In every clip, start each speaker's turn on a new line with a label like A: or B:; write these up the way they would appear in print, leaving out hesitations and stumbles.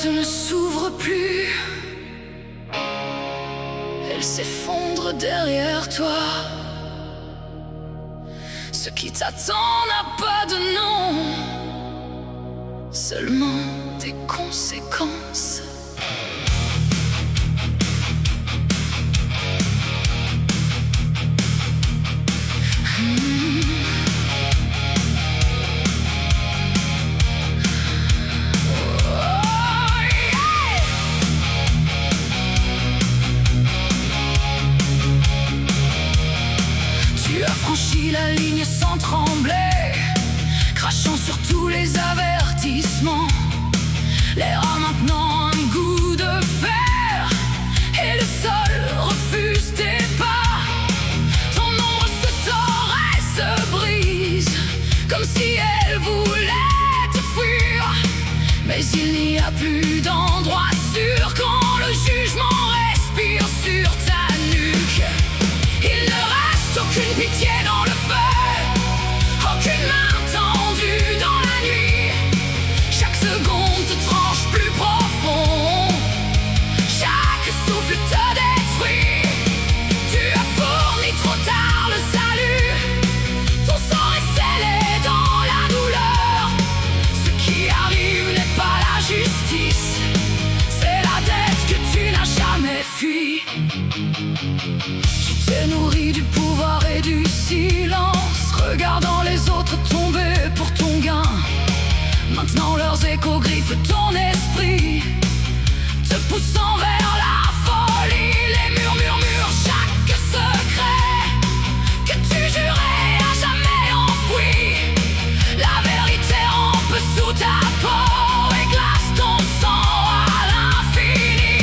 A: porte ne s'ouvre plus, elle s'effondre derrière toi. Ce qui t'attend n'a pas de nom, seulement des conséquences. Tu as franchi la ligne sans trembler, crachant sur tous les avertissements. L'air a maintenant un goût de fer, et le sol refuse tes pas. Ton ombre se tord et se brise, comme si elle voulait te fuir. Mais il n'y a plus d'endroit sûr quand le jugement respire sur ta nuque. Il ne reste aucune pitié dans le feu, aucune main tendue dans la nuit. Chaque seconde te tranche plus profond, chaque souffle te détruit. Tu as fourni trop tard le salut, ton sang est scellé dans la douleur. Ce qui arrive n'est pas la justice, c'est la dette que tu n'as jamais fui. Tu t'es nourri du pouvoir et du silence, regardant les autres tomber pour ton gain. Maintenant leurs échos griffent ton esprit, te poussant vers la folie. Les murs murmurent chaque secret que tu jurais à jamais enfoui. La vérité rampe sous ta peau et glace ton sang à l'infini.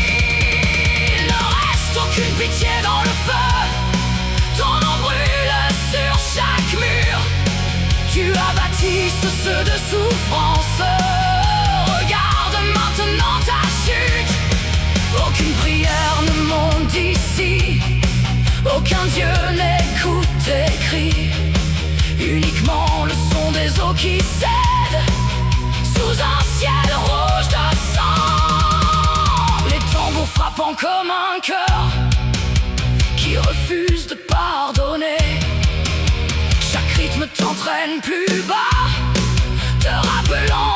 A: Il ne reste aucune pitié dans le feu, ton nom brûle sur chaque mur. Tu as bâti ce de souffrance, regarde maintenant ta chute. Aucune prière ne monte d'ici, aucun Dieu n'écoute tes cris. Uniquement le son des eaux qui cèdent sous un ciel rouge de sang. Les tambours frappant comme un cœur qui refuse de pardonner. Chaque rythme t'entraîne plus bas, te rappelant